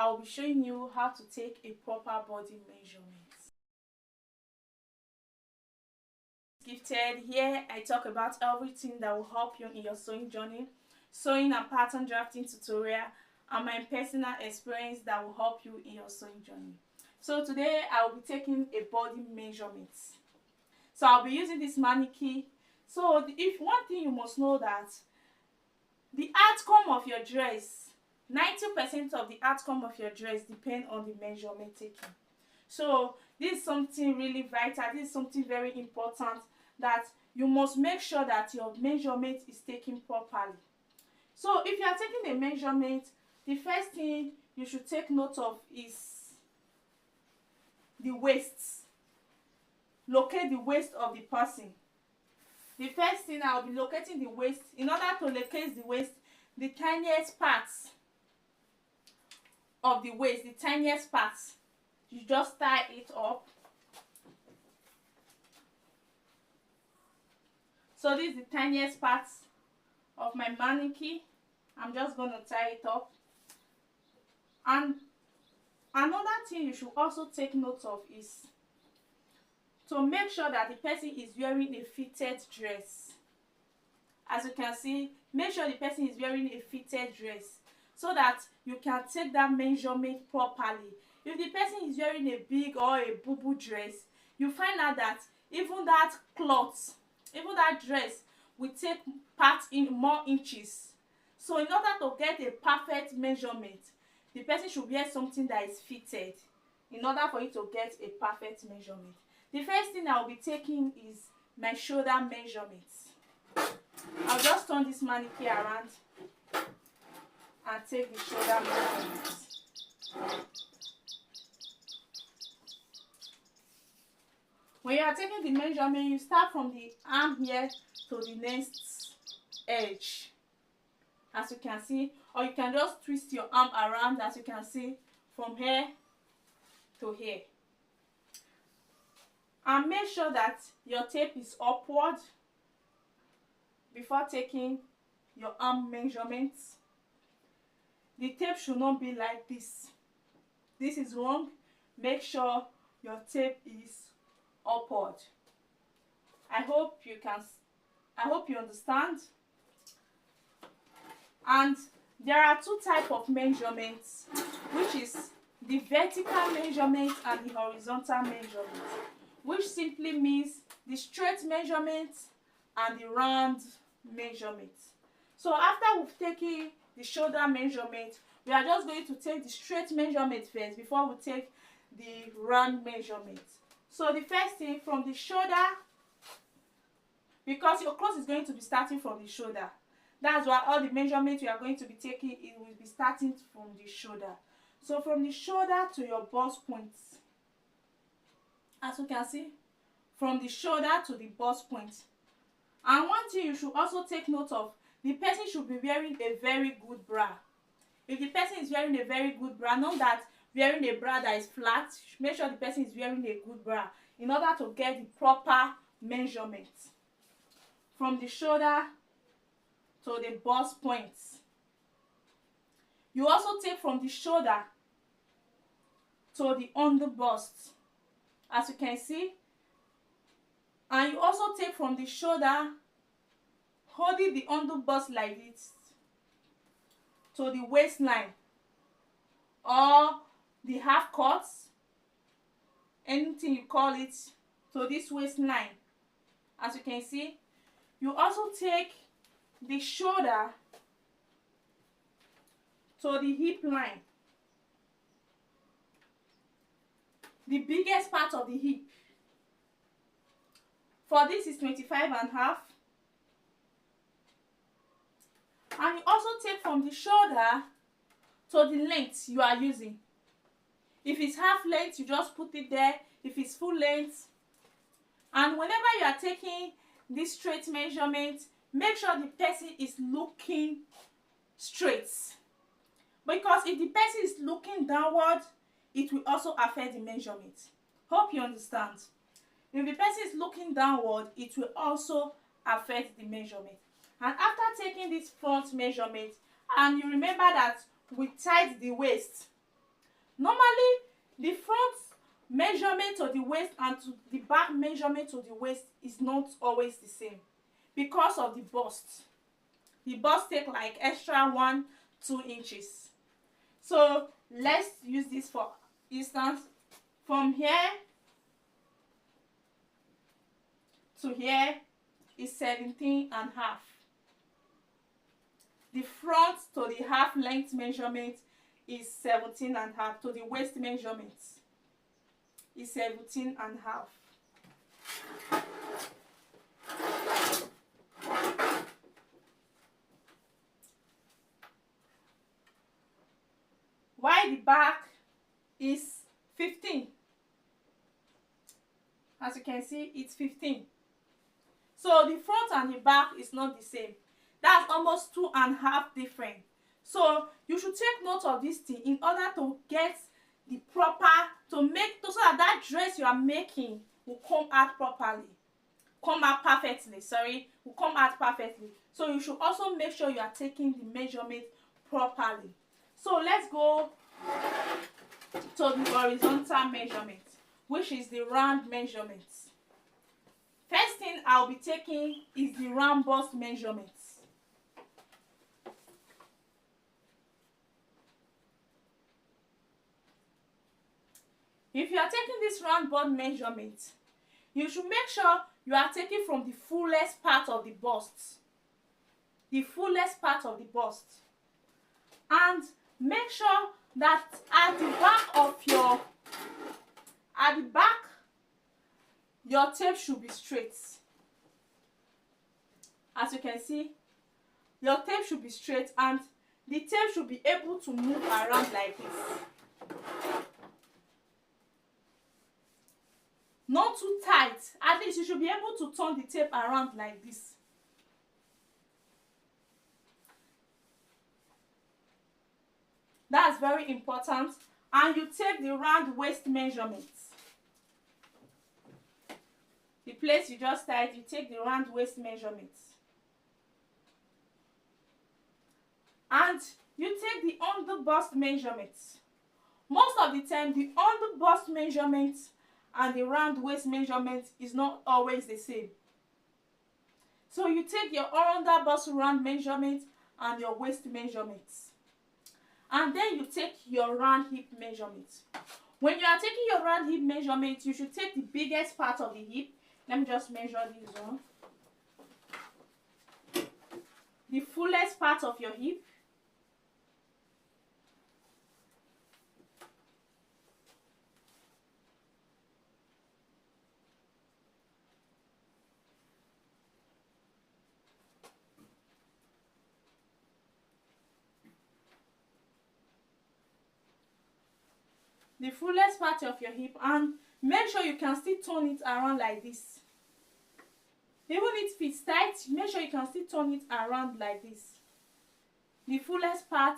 I will be showing you how to take a proper body measurement. Gifted. Here I talk about everything that will help you in your sewing journey, sewing and pattern drafting tutorial, and my personal experience that will help you in your sewing journey. So today I will be taking a body measurement. So I'll be using this mannequin. So if one thing you must know, that the outcome of your dress, 90% of the outcome of your dress depend on the measurement taken. So this is something really vital, this is something very important, that you must make sure that your measurement is taken properly. So if you are taking a measurement, the first thing you should take note of is the waist. Locate the waist of the person. The first thing, I will be locating the waist. In order to locate the waist, the tiniest parts of the waist, the tiniest parts, you just tie it up. So this is the tiniest parts of my mannequin. I'm just going to tie it up. And another thing you should also take note of is to make sure that the person is wearing a fitted dress. As you can see, make sure the person is wearing a fitted dress so that you can take that measurement properly. If the person is wearing a big or a boo-boo dress, you find out that even that cloth, even that dress will take part in more inches. So in order to get a perfect measurement, the person should wear something that is fitted in order for you to get a perfect measurement. The first thing I will be taking is my shoulder measurements. I'll just turn this mannequin around and take the shoulder measurements. When you are taking the measurement, you start from the arm here to the next edge, as you can see, or you can just twist your arm around, as you can see, from here to here. And make sure that your tape is upward before taking your arm measurements. The tape should not be like this. This is wrong. Make sure your tape is upward. I hope you understand. And there are two types of measurements, which is the vertical measurement and the horizontal measurement, which simply means the straight measurement and the round measurement. So after we've taken the shoulder measurement, we are just going to take the straight measurement first before we take the round measurement. So the first thing, from the shoulder, because your clothes is going to be starting from the shoulder, that's why all the measurements we are going to be taking, it will be starting from the shoulder. So from the shoulder to your bust point, as you can see, from the shoulder to the bust point. And one thing you should also take note of, the person should be wearing a very good bra. If the person is wearing a very good bra, not that wearing a bra that is flat, make sure the person is wearing a good bra in order to get the proper measurement. From the shoulder to the bust point. You also take from the shoulder to the under bust, as you can see. And you also take from the shoulder, holding the under bust like this, to the waistline or the half cut, anything you call it, to this waistline. As you can see, you also take the shoulder to the hip line, the biggest part of the hip. For this is 25.5. And you also take from the shoulder to the length you are using. If it's half length, you just put it there. If it's full length. And whenever you are taking this straight measurement, make sure the person is looking straight. Because if the person is looking downward, it will also affect the measurement. Hope you understand. If the person is looking downward, it will also affect the measurement. And after taking this front measurement, and you remember that we tied the waist, Normally, the front measurement to the waist and to the back measurement to the waist is not always the same because of the bust. The bust take like extra 1-2 inches. So let's use this for instance. From here to here is 17.5. The front to the half length measurement is 17.5. To the waist measurement is 17.5. While the back is 15. As you can see, it's 15. So the front and the back is not the same. That's almost 2.5 different. So you should take note of this thing in order to get the proper, so that that dress you are making will come out properly. Will come out perfectly. So you should also make sure you are taking the measurement properly. So let's go to the horizontal measurement, which is the round measurement. First thing I'll be taking is the round bust measurement. If you are taking this round bust measurement, you should make sure you are taking from the fullest part of the bust. The fullest part of the bust. And make sure that at the back your tape should be straight. As you can see, your tape should be straight and the tape should be able to move around like this. Not too tight. At least you should be able to turn the tape around like this. That's very important. And you take the round waist measurement. The place you just tied, you take the round waist measurement. And you take the under bust measurement. Most of the time, the under bust measurement and the round waist measurement is not always the same. So you take your under bust round measurement and your waist measurements. And then you take your round hip measurement. When you are taking your round hip measurement, you should take the biggest part of the hip. Let me just measure this one. The fullest part of your hip. The fullest part of your hip, and make sure you can still turn it around like this. Even if it fits tight, make sure you can still turn it around like this. The fullest part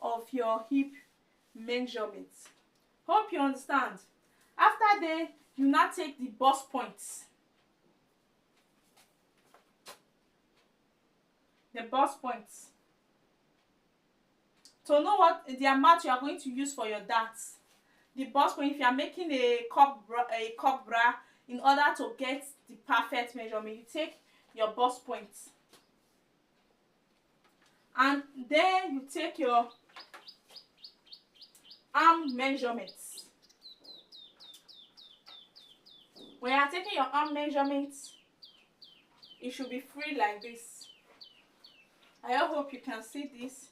of your hip measurement. Hope you understand. After that, you now take the bust points. The bust points. To know what the amount you are going to use for your darts. The bust point, if you are making a cup bra, in order to get the perfect measurement, you take your bust point. And then you take your arm measurements. When you are taking your arm measurements, it should be free like this. I hope you can see this.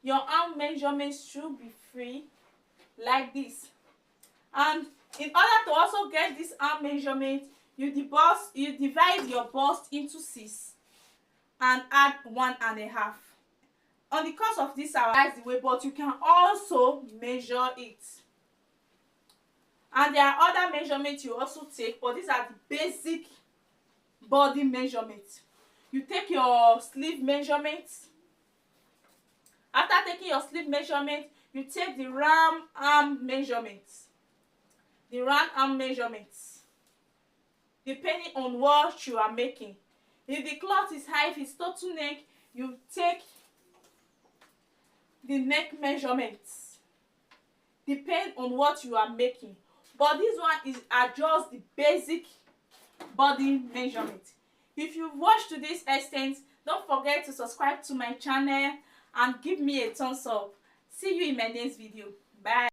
Your arm measurements should be free like this. And in order to also get this arm measurement, you divide your bust into 6 and add 1.5. On the course of this, that's the way, but you can also measure it. And there are other measurements you also take, but these are the basic body measurements. You take your sleeve measurements. After taking your sleeve measurement, you take the round arm measurements. The round arm measurements, depending on what you are making. If the cloth is high, if it's total neck, you take the neck measurements. depend on what you are making, but this one is just the basic body measurement. If you've watched to this extent, don't forget to subscribe to my channel and give me a thumbs up. See you in my next video. Bye.